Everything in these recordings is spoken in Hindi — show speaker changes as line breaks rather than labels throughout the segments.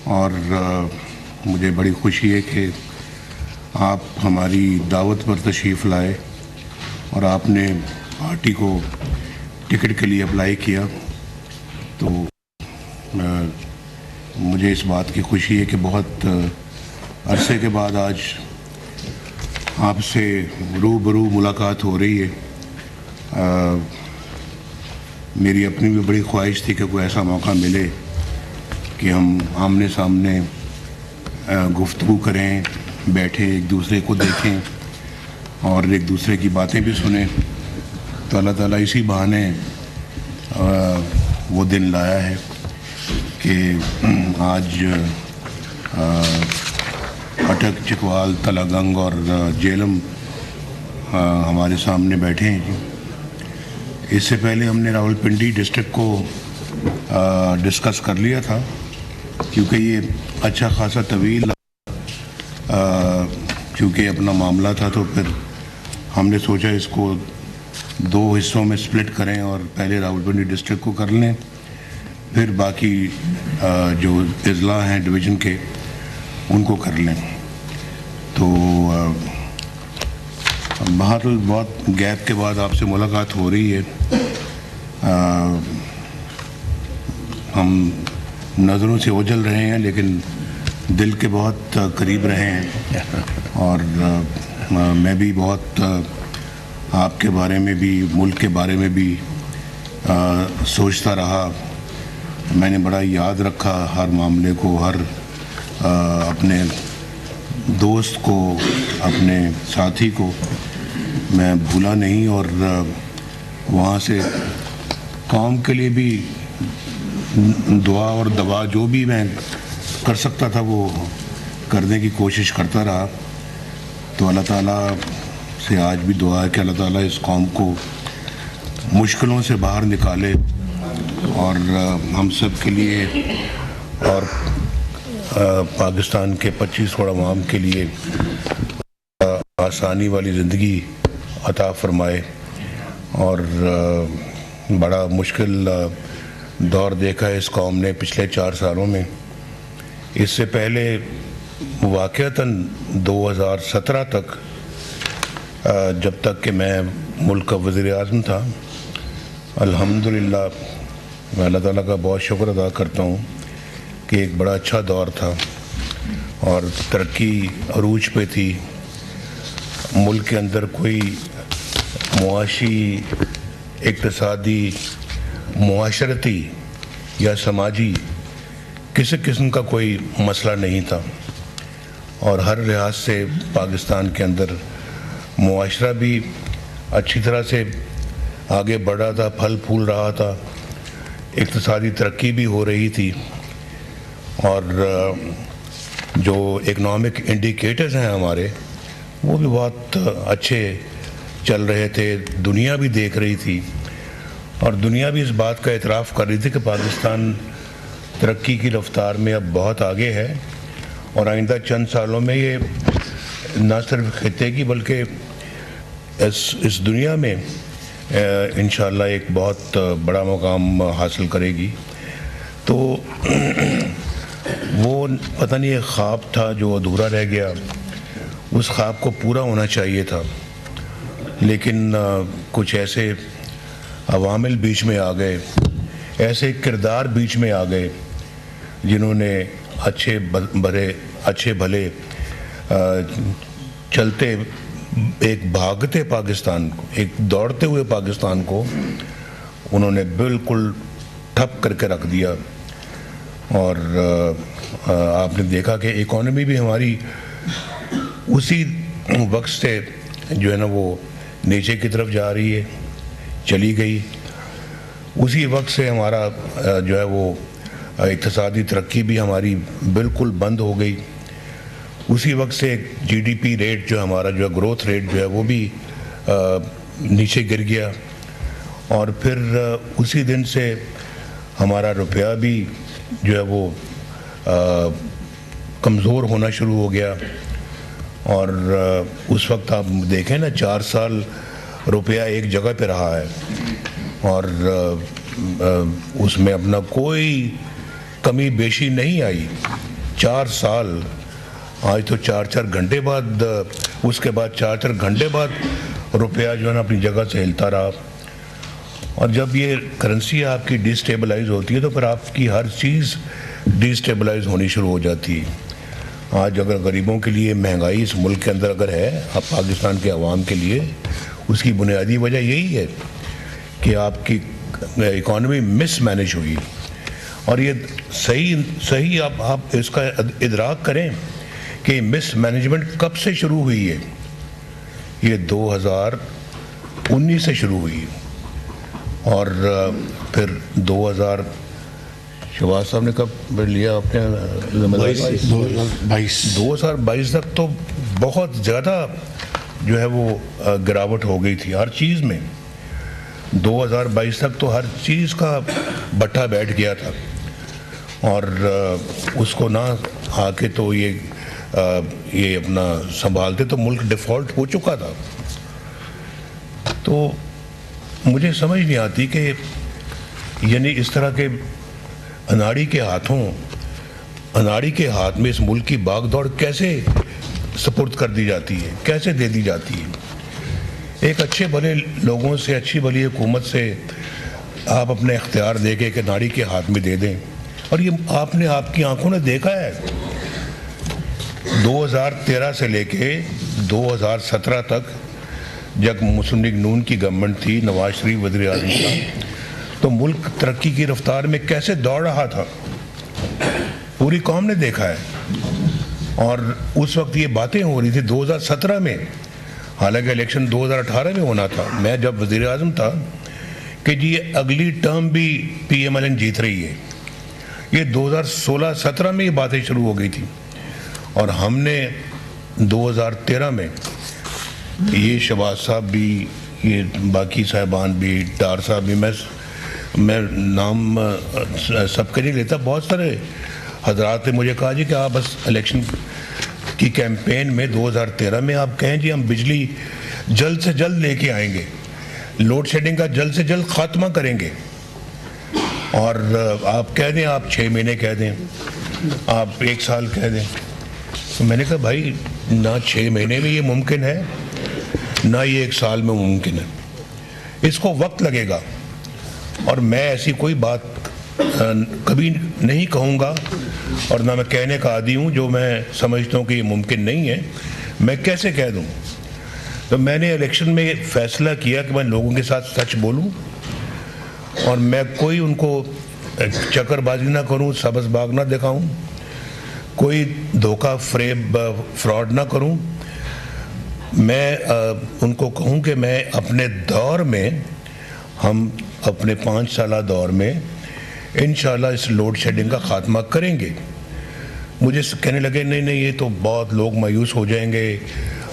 और मुझे बड़ी खुशी है कि आप हमारी दावत पर तशरीफ़ लाए और आपने पार्टी को टिकट के लिए अप्लाई किया। तो मुझे इस बात की खुशी है कि बहुत अरसे के बाद आज आपसे रूबरू मुलाकात हो रही है। मेरी अपनी भी बड़ी ख्वाहिश थी कि कोई ऐसा मौका मिले कि हम आमने सामने गुफ्तगू करें, बैठे एक दूसरे को देखें और एक दूसरे की बातें भी सुने। तो अल्लाह ताला इसी बहाने वो दिन लाया है कि आज अटक, चिकवाल, तलागंग और जेलम हमारे सामने बैठे हैं। इससे पहले हमने रावलपिंडी डिस्ट्रिक्ट को डिस्कस कर लिया था, क्योंकि ये अच्छा खासा तवील क्योंकि अपना मामला था, तो फिर हमने सोचा इसको दो हिस्सों में स्प्लिट करें और पहले रावलपिंडी डिस्ट्रिक्ट को कर लें, फिर बाकी जो अजला हैं डिवीज़न के उनको कर लें। तो बहरहाल बहुत गैप के बाद आपसे मुलाकात हो रही है। हम नज़रों से ओझल रहे हैं लेकिन दिल के बहुत करीब रहे हैं और मैं भी बहुत आपके बारे में भी, मुल्क के बारे में भी सोचता रहा। मैंने बड़ा याद रखा हर मामले को, हर अपने दोस्त को, अपने साथी को मैं भूला नहीं और वहाँ से कौम के लिए भी दुआ और दवा जो भी मैं कर सकता था वो करने की कोशिश करता रहा। तो अल्लाह ताला से आज भी दुआ है कि अल्लाह ताला इस कौम को मुश्किलों से बाहर निकाले और हम सब के लिए और पाकिस्तान के 25 करोड़ अवाम के लिए आसानी वाली ज़िंदगी अता फरमाए। और बड़ा मुश्किल दौर देखा है इस कौम ने पिछले 4 सालों में। इससे पहले वाक़अतन 2017 तक, जब तक कि मैं मुल्क का वज़ीर आज़म था, अल्हम्दुलिल्लाह मैं अल्लाह ताला का बहुत शुक्र अदा करता हूँ कि एक बड़ा अच्छा दौर था और तरक्की अरूज पे थी। मुल्क के अंदर कोई मुआशी, इक़्तिसादी, मुआशरती या समाजी किसी किस्म का कोई मसला नहीं था और हर लिहाज से पाकिस्तान के अंदर मुआशरा भी अच्छी तरह से आगे बढ़ रहा था, फल फूल रहा था, इक़्तिसादी तरक्की भी हो रही थी और जो इकनॉमिक इंडिकेटर्स हैं हमारे वो भी बहुत अच्छे चल रहे थे। दुनिया भी देख रही थी और दुनिया भी इस बात का एतराफ़ कर रही थी कि पाकिस्तान तरक्की की रफ्तार में अब बहुत आगे है और आइंदा चंद सालों में ये न सिर्फ खित्ते की बल्कि इस दुनिया में इंशाअल्लाह एक बहुत बड़ा मुकाम हासिल करेगी। तो वो पता नहीं एक ख्वाब था जो अधूरा रह गया, उस ख्वाब को पूरा होना चाहिए था, लेकिन कुछ ऐसे अवामिल बीच में आ गए, ऐसे किरदार बीच में आ गए जिन्होंने अच्छे भले चलते एक भागते पाकिस्तान को, एक दौड़ते हुए पाकिस्तान को उन्होंने बिल्कुल ठप करके रख दिया। और आपने देखा कि इकॉनमी भी हमारी उसी वक्त से जो है ना वो नीचे की तरफ जा रही है, चली गई। उसी वक्त से हमारा जो है वो इक़्तिसादी तरक्की भी हमारी बिल्कुल बंद हो गई। उसी वक्त से जीडीपी रेट जो हमारा जो है ग्रोथ रेट जो है वो भी नीचे गिर गया और फिर उसी दिन से हमारा रुपया भी जो है वो कमज़ोर होना शुरू हो गया। और उस वक्त आप देखें ना 4 साल रुपया एक जगह पे रहा है और उसमें अपना कोई कमी बेशी नहीं आई। 4 साल, आज तो 4-4 घंटे बाद, उसके बाद 4-4 घंटे बाद रुपया जो है ना अपनी जगह से हिलता रहा। और जब ये करेंसी आपकी डिस्टेबलाइज होती है तो फिर आपकी हर चीज़ डिस्टेबलाइज होनी शुरू हो जाती है। आज अगर गरीबों के लिए महंगाई इस मुल्क के अंदर अगर है, अब पाकिस्तान के अवाम के लिए, उसकी बुनियादी वजह यही है कि आपकी इकॉनमी मिसमैनेज हुई। और ये सही आप इसका इदराक करें कि मिसमैनेजमेंट कब से शुरू हुई है। ये 2019 से शुरू हुई और फिर शहबाज साहब ने कब लिया अपने 2022 तक तो बहुत ज़्यादा जो है वो गिरावट हो गई थी हर चीज़ में। 2022 तक तो हर चीज़ का बट्टा बैठ गया था और उसको ना आके तो ये अपना संभालते तो मुल्क डिफ़ॉल्ट हो चुका था। तो मुझे समझ नहीं आती कि यानी इस तरह के अनाड़ी के हाथ में इस मुल्क की बागदौड़ कैसे सुपुर्द कर दी जाती है, कैसे दे दी जाती है। एक अच्छे भले लोगों से, अच्छी भली हुकूमत से आप अपने इख्तियार दे के एक अनाड़ी के हाथ में दे दें। और ये आपने आपकी आंखों ने देखा है 2013 से लेके 2017 तक जब मुस्लिम लीग नून की गवर्नमेंट थी, नवाज शरीफ वज़ीर आज़म था, तो मुल्क तरक्की की रफ्तार में कैसे दौड़ रहा था, पूरी कौम ने देखा है। और उस वक्त ये बातें हो रही थी 2017 में, हालांकि इलेक्शन 2018 में होना था। मैं जब वज़ीर आज़म था कि जी अगली टर्म भी PMLN जीत रही है। ये 2016-17 में ये बातें शुरू हो गई थी और हमने 2013 में ये शहबाज साहब भी, ये बाकी साहबान भी, डार साहब भी, मैं नाम सबके नहीं लेता, बहुत सारे हजरात ने मुझे कहा जी कि आप बस इलेक्शन की कैंपेन में 2013 में आप कहें जी हम बिजली जल्द से जल्द लेके आएंगे, लोड शेडिंग का जल्द से जल्द खात्मा करेंगे। और आप कह दें, आप 6 महीने कह दें, आप 1 साल कह दें। तो मैंने कहा भाई ना 6 महीने में ये मुमकिन है, ना ये 1 साल में मुमकिन है, इसको वक्त लगेगा। और मैं ऐसी कोई बात कभी नहीं कहूँगा और ना मैं कहने का आदी हूँ जो मैं समझता हूँ कि ये मुमकिन नहीं है, मैं कैसे कह दूँ। तो मैंने इलेक्शन में फ़ैसला किया कि मैं लोगों के साथ सच बोलूँ और मैं कोई उनको चक्करबाजी ना करूँ, सबज़बाग ना दिखाऊँ, कोई धोखा फ्रेब फ्रॉड ना करूँ। मैं उनको कहूँ कि मैं अपने दौर में, हम अपने 5 साला दौर में इंशाल्लाह इस लोड शेडिंग का ख़ात्मा करेंगे। मुझे कहने लगे नहीं नहीं ये तो बहुत लोग मायूस हो जाएंगे,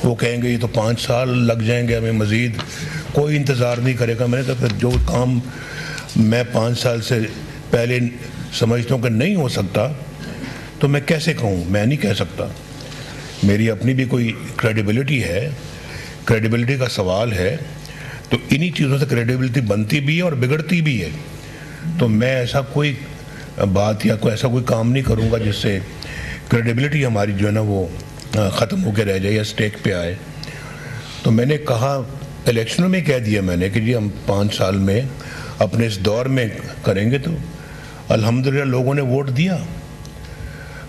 वो कहेंगे ये तो 5 साल लग जाएंगे हमें मज़ीद, कोई इंतज़ार नहीं करेगा। मैंने कहा फिर जो काम मैं 5 साल से पहले समझता हूँ कि नहीं हो सकता तो मैं कैसे कहूँ, मैं नहीं कह सकता। मेरी अपनी भी कोई क्रेडिबिलिटी है, क्रेडिबिलिटी का सवाल है, तो इन्हीं चीज़ों से क्रेडिबिलिटी बनती भी है और बिगड़ती भी है। तो मैं ऐसा कोई बात या कोई ऐसा कोई काम नहीं करूँगा जिससे क्रेडिबिलिटी हमारी जो है ना वो ख़त्म होकर रह जाए या स्टेक पे आए। तो मैंने कहा, इलेक्शनों में कह दिया मैंने कि जी हम 5 साल में अपने इस दौर में करेंगे। तो अल्हम्दुलिल्लाह लोगों ने वोट दिया,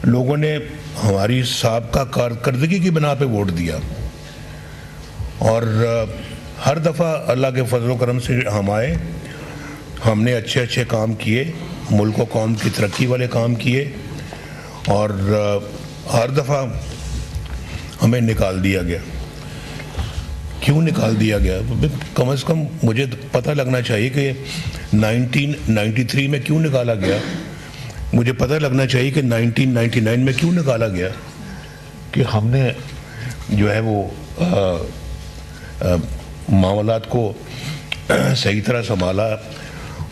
लोगों ने हमारी साबका कारकर्दगी की बिना पे वोट दिया और हर दफ़ा अल्लाह के फजल करम से हम आए, हमने अच्छे अच्छे काम किए, मुल्क व कौम की तरक्की वाले काम किए और हर दफ़ा हमें निकाल दिया गया। क्यों निकाल दिया गया? कम से कम मुझे पता लगना चाहिए कि 1993 में क्यों निकाला गया, मुझे पता लगना चाहिए कि 1999 में क्यों निकाला गया, कि हमने जो है वो मामलात को सही तरह संभाला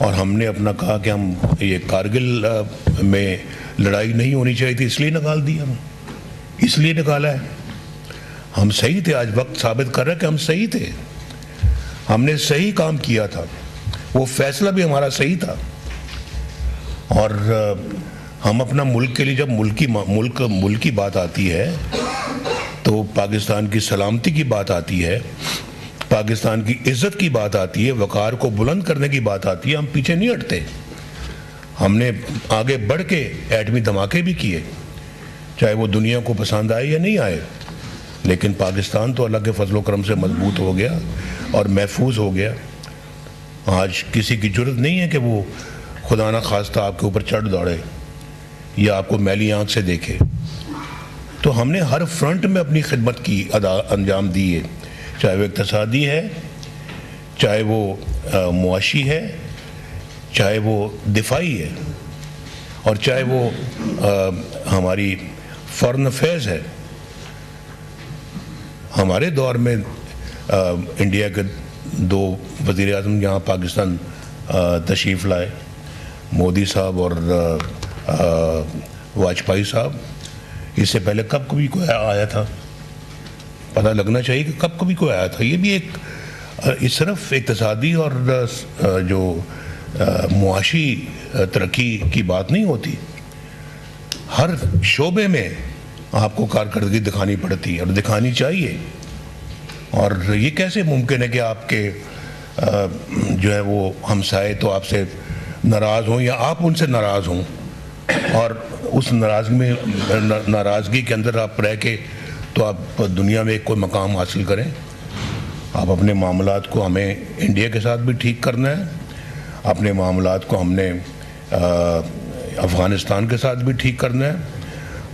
और हमने अपना कहा कि हम ये कारगिल में लड़ाई नहीं होनी चाहिए थी इसलिए निकाल दिया, इसलिए निकाला है। हम सही थे, आज वक्त साबित कर रहा है कि हम सही थे, हमने सही काम किया था, वो फैसला भी हमारा सही था और हम अपना मुल्क के लिए जब मुल्क की बात आती है तो पाकिस्तान की सलामती की बात आती है, पाकिस्तान की इज्जत की बात आती है, वक़ार को बुलंद करने की बात आती है, हम पीछे नहीं हटते। हमने आगे बढ़ के एटमी धमाके भी किए, चाहे वो दुनिया को पसंद आए या नहीं आए, लेकिन पाकिस्तान तो अल्लाह के फजल करम से मजबूत हो गया और महफूज हो गया। आज किसी की जुर्रत नहीं है कि वो खुदा ना खास्ता आपके ऊपर चढ़ दौड़े या आपको मैली आंख से देखे। तो हमने हर फ्रंट में अपनी खिदमत की अंजाम दी है, चाहे वो इक़्तिसादी है, चाहे वो मुआशी है, चाहे वो दिफाई है, और चाहे वो हमारी फॉरेन अफेयर्स है। हमारे दौर में इंडिया के 2 वज़ीर आज़म यहाँ पाकिस्तान तशरीफ़ लाए, मोदी साहब और वाजपेयी साहब। इससे पहले कब कभी कोई आया था? पता लगना चाहिए कि कब कभी कोई आया था। ये भी एक सिर्फ इक़्तिसादी और जो मुआशी तरक्की की बात नहीं होती, हर शोबे में आपको कारकर्दगी दिखानी पड़ती है और दिखानी चाहिए। और ये कैसे मुमकिन है कि आपके जो है वो हमसाए तो आपसे नाराज़ हों या आप उनसे नाराज़ हों, और उस नाराज़गी के अंदर आप रह के तो आप दुनिया में कोई मकाम हासिल करें। आप अपने मामलात को हमें इंडिया के साथ भी ठीक करना है, अपने मामलात को हमने अफ़गानिस्तान के साथ भी ठीक करना है,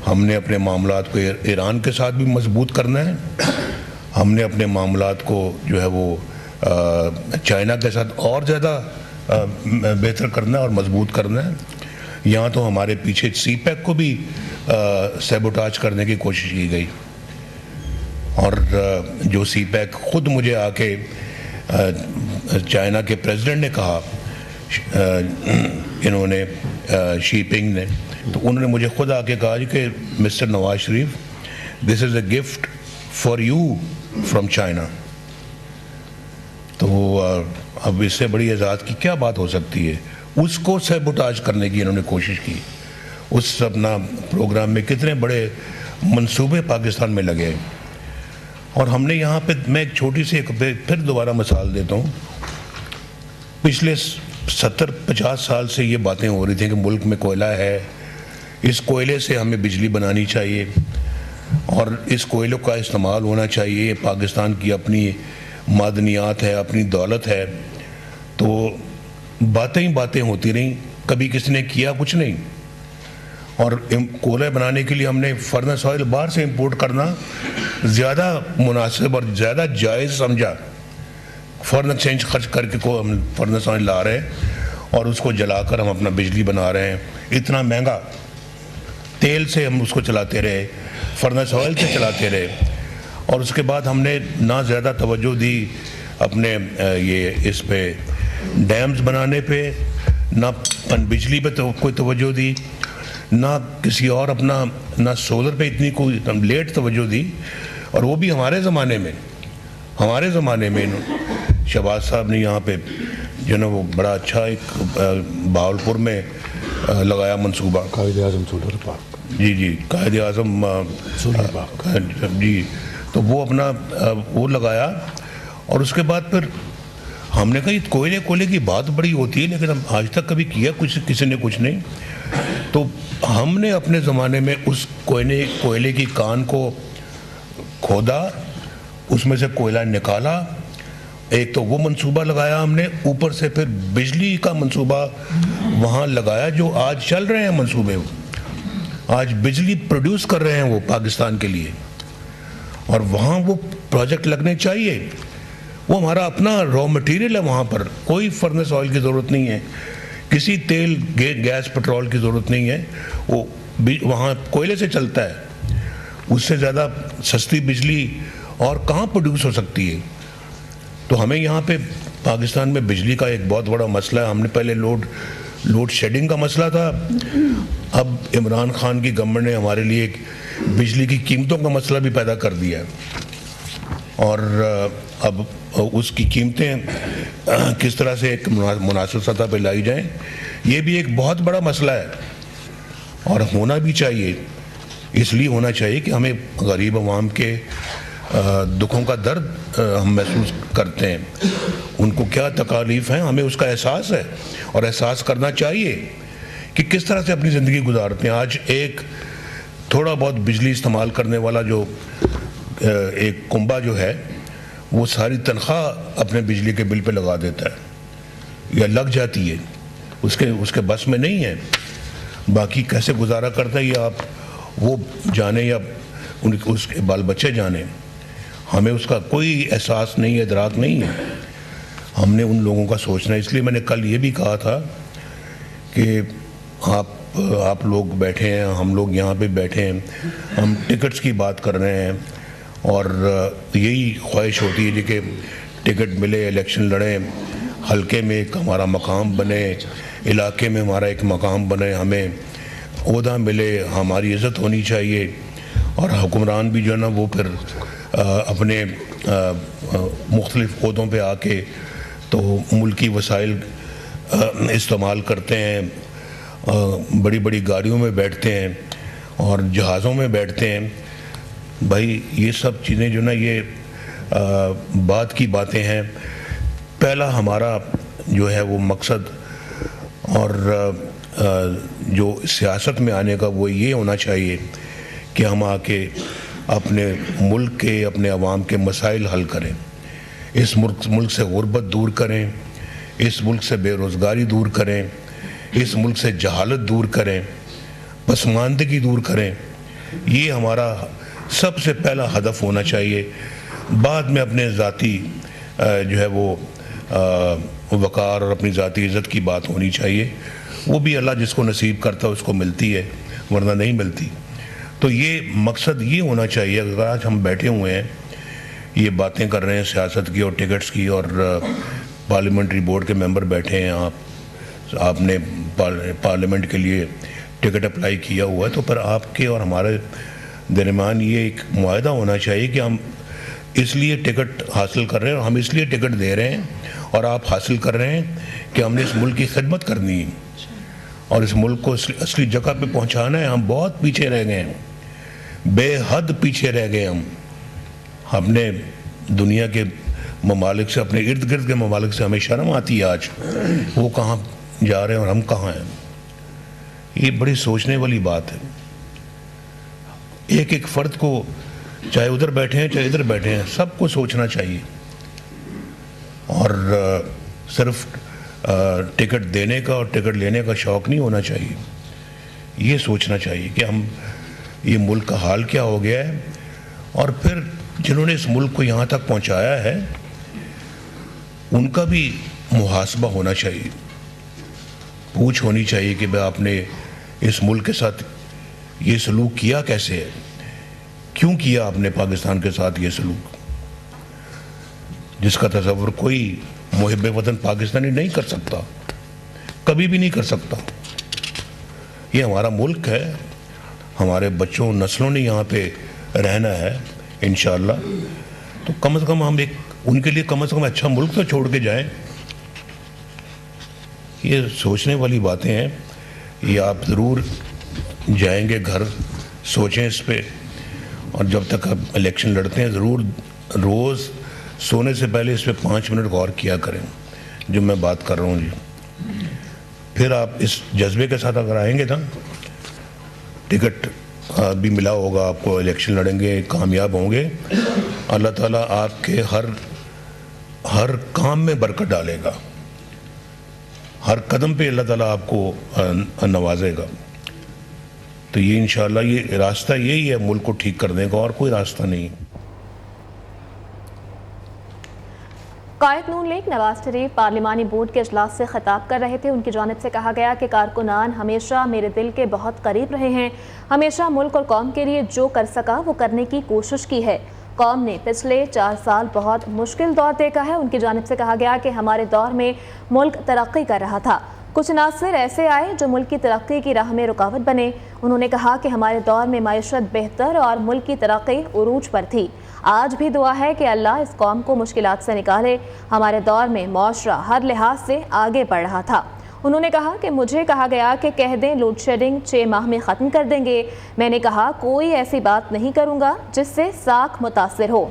हमने अपने मामलात को ईरान के साथ भी मजबूत करना है, हमने अपने मामलात को जो है वो चाइना के साथ और ज़्यादा बेहतर करना है और मजबूत करना है। यहाँ तो हमारे पीछे सीपैक को भी सैबोटाज करने की कोशिश की गई, और जो सीपैक खुद मुझे आके चाइना के प्रेसिडेंट ने कहा, इन्होंने शी पिंग ने, तो उन्होंने मुझे खुद आके कहा कि mister Nawaz Sharif, this is a gift for you from China. तो अब इससे बड़ी एजाज़ की क्या बात हो सकती है? उसको सैबोटाज करने की इन्होंने कोशिश की। उस अपना प्रोग्राम में कितने बड़े मंसूबे पाकिस्तान में लगे। और हमने यहाँ पे, मैं एक छोटी सी फिर दोबारा मिसाल देता हूँ। पिछले 70-50 साल से ये बातें हो रही थी कि मुल्क में कोयला है, इस कोयले से हमें बिजली बनानी चाहिए और इस कोयले का इस्तेमाल होना चाहिए, ये पाकिस्तान की अपनी मादनियात है, अपनी दौलत है। तो बातें ही बातें होती रहीं, कभी किसी ने किया कुछ नहीं। और कोयला बनाने के लिए हमने फर्नेस ऑयल बाहर से इंपोर्ट करना ज़्यादा मुनासिब और ज़्यादा जायज़ समझा। फॉरेन एक्सचेंज खर्च करके को हम फर्नेस ऑयल ला रहे हैं और उसको जलाकर हम अपना बिजली बना रहे हैं। इतना महंगा तेल से हम उसको चलाते रहे, फर्नेस ऑयल से चलाते रहे, और उसके बाद हमने ना ज़्यादा तवज्जो दी अपने ये इस पे डैम्स बनाने पे, ना बिजली पे तो कोई तवज्जो दी, ना किसी और अपना, ना सोलर पे इतनी कोई लेट तवज्जो दी। और वो भी हमारे ज़माने में शहबाज साहब ने यहाँ पे जो ना वो बड़ा अच्छा एक बहावलपुर में लगाया मंसूबा,
कायद-ए-आज़म सोलर पार्क।
जी, कायद-ए-आज़म सोलर पार्क जी। तो वो अपना वो लगाया, और उसके बाद फिर हमने कहा कोयले की बात बड़ी होती है, लेकिन हम आज तक कभी किया किसी ने कुछ नहीं। तो हमने अपने ज़माने में उस कोयले की कान को खोदा, उसमें से कोयला निकाला, एक तो वो मंसूबा लगाया हमने, ऊपर से फिर बिजली का मंसूबा वहाँ लगाया, जो आज चल रहे हैं मंसूबे। आज बिजली प्रोड्यूस कर रहे हैं वो पाकिस्तान के लिए, और वहाँ वो प्रोजेक्ट लगने चाहिए। वो हमारा अपना रॉ मटेरियल है, वहाँ पर कोई फर्नेस ऑयल की ज़रूरत नहीं है, किसी तेल गैस पेट्रोल की ज़रूरत नहीं है, वो वहाँ कोयले से चलता है। उससे ज़्यादा सस्ती बिजली और कहाँ प्रोड्यूस हो सकती है? तो हमें यहाँ पे पाकिस्तान में बिजली का एक बहुत बड़ा मसला है। हमने पहले लोड शेडिंग का मसला था, अब इमरान खान की गवर्नमेंट ने हमारे लिए एक बिजली की कीमतों का मसला भी पैदा कर दिया है, और अब उसकी कीमतें किस तरह से एक मुनासिब सतह पर लाई जाएं, ये भी एक बहुत बड़ा मसला है। और होना भी चाहिए। इसलिए होना चाहिए कि हमें गरीब अवाम के दुखों का दर्द हम महसूस करते हैं, उनको क्या तकालीफ हैं हमें उसका एहसास है, और एहसास करना चाहिए कि किस तरह से अपनी ज़िंदगी गुजारते हैं। आज एक थोड़ा बहुत बिजली इस्तेमाल करने वाला जो एक कुंबा जो है वो सारी तनख्वाह अपने बिजली के बिल पे लगा देता है या लग जाती है, उसके बस में नहीं है। बाकी कैसे गुजारा करता है ये आप वो जाने या उसके बाल बच्चे जाने, हमें उसका कोई एहसास नहीं है, इदराक नहीं है। हमने उन लोगों का सोचना है। इसलिए मैंने कल ये भी कहा था कि आप लोग बैठे हैं, हम लोग यहाँ पे बैठे हैं, हम टिकट्स की बात कर रहे हैं और यही ख्वाहिश होती है कि टिकट मिले, इलेक्शन लड़ें, हलके में एक हमारा मकाम बने, इलाके में हमारा एक मकाम बने, हमें ओहदा मिले, हमारी इज़्ज़त होनी चाहिए। और हुक्मरान भी जो है ना वो फिर अपने मुख्तलिफ़ ओहदों पे आके तो मुल्की वसाइल इस्तेमाल करते हैं, बड़ी बड़ी गाड़ियों में बैठते हैं और जहाज़ों में बैठते हैं। भाई ये सब चीज़ें जो ना ये बात की बातें हैं। पहला हमारा जो है वो मकसद और जो सियासत में आने का वो ये होना चाहिए कि हम आके अपने मुल्क के, अपने अवाम के मसाइल हल करें, इस मुल्क से गुर्बत दूर करें, इस मुल्क से बेरोज़गारी दूर करें, इस मुल्क से जहालत दूर करें, पसमानदगी दूर करें। ये हमारा सबसे पहला हदफ होना चाहिए। बाद में अपने ज़ाती जो है वो वक़ार और अपनी ज़ाती इज़्ज़त की बात होनी चाहिए। वो भी अल्लाह जिसको नसीब करता है उसको मिलती है, वरना नहीं मिलती। तो ये मकसद ये होना चाहिए। अगर आज हम बैठे हुए हैं, ये बातें कर रहे हैं सियासत की और टिकट्स की, और पार्लियामेंट्री बोर्ड के मेंबर बैठे हैं, आपने पार्लियामेंट के लिए टिकट अप्लाई किया हुआ है, तो पर आपके और हमारे दरमियान ये एक मुआहदा होना चाहिए कि हम इसलिए टिकट हासिल कर रहे हैं और हम इसलिए टिकट दे रहे हैं और आप हासिल कर रहे हैं कि हमने इस मुल्क की खिदमत करनी है और इस मुल्क को असली जगह पे पहुंचाना है। हम बहुत पीछे रह गए हैं, बेहद पीछे रह गए हम। अपने दुनिया के ममालिक से, अपने इर्द गिर्द के ममालिक से हमें शर्म आती है आज, वो कहाँ जा रहे हैं और हम कहाँ हैं। ये बड़ी सोचने वाली बात है। एक एक फ़र्द को, चाहे उधर बैठे हैं चाहे इधर बैठे हैं, सबको सोचना चाहिए और सिर्फ टिकट देने का और टिकट लेने का शौक़ नहीं होना चाहिए। ये सोचना चाहिए कि हम, ये मुल्क का हाल क्या हो गया है, और फिर जिन्होंने इस मुल्क को यहाँ तक पहुँचाया है उनका भी मुहासबा होना चाहिए। पूछ होनी चाहिए कि भाई आपने इस मुल्क के साथ ये सलूक किया कैसे है, क्यों किया आपने पाकिस्तान के साथ ये सलूक, जिसका तसव्वुर कोई मुहिब्बे वतन पाकिस्तानी नहीं कर सकता, कभी भी नहीं कर सकता। ये हमारा मुल्क है, हमारे बच्चों नस्लों ने यहाँ पे रहना है इंशाअल्लाह। तो कम से कम हम एक उनके लिए कम से कम अच्छा मुल्क तो छोड़ के जाएं। ये सोचने वाली बातें हैं। ये आप ज़रूर जाएंगे घर, सोचें इस पे, और जब तक आप इलेक्शन लड़ते हैं ज़रूर रोज़ सोने से पहले इस पे 5 मिनट गौर किया करें जो मैं बात कर रहा हूँ जी। फिर आप इस जज्बे के साथ अगर आएंगे ना, टिकट भी मिला होगा आपको, इलेक्शन लड़ेंगे, कामयाब होंगे, अल्लाह ताला आपके हर काम में बरकत डालेगा, हर कदम पे अल्लाह ताला आपको नवाजेगा। तो ये इंशाअल्लाह ये रास्ता यही है मुल्क को ठीक करने का, और कोई रास्ता नहीं।
कायद नून लीग नवाज शरीफ पार्लिमानी बोर्ड के इजलास से खिताब कर रहे थे। उनकी जानिब से कहा गया कि कारकुनान हमेशा मेरे दिल के बहुत करीब रहे हैं, हमेशा मुल्क और कौम के लिए जो कर सका वो करने की कोशिश की है। कौम ने पिछले 4 साल बहुत मुश्किल दौर देखा है। उनकी जानिब से कहा गया कि हमारे दौर में मुल्क तरक्की कर रहा था, कुछ अनासर ऐसे आए जो मुल्क की तरक्की की राह में रुकावट बने। उन्होंने कहा कि हमारे दौर में मायशत बेहतर और मुल्क की तरक्की उरूज पर थी। आज भी दुआ है कि अल्लाह इस कौम को मुश्किलात से निकाले। हमारे दौर में मुआशरा हर लिहाज से आगे बढ़ रहा था। उन्होंने कहा कि मुझे कहा गया कि कह दें लोड शेडिंग 6 माह में ख़त्म कर देंगे। मैंने कहा कोई ऐसी बात नहीं करूँगा जिससे साख मुतासिर हो।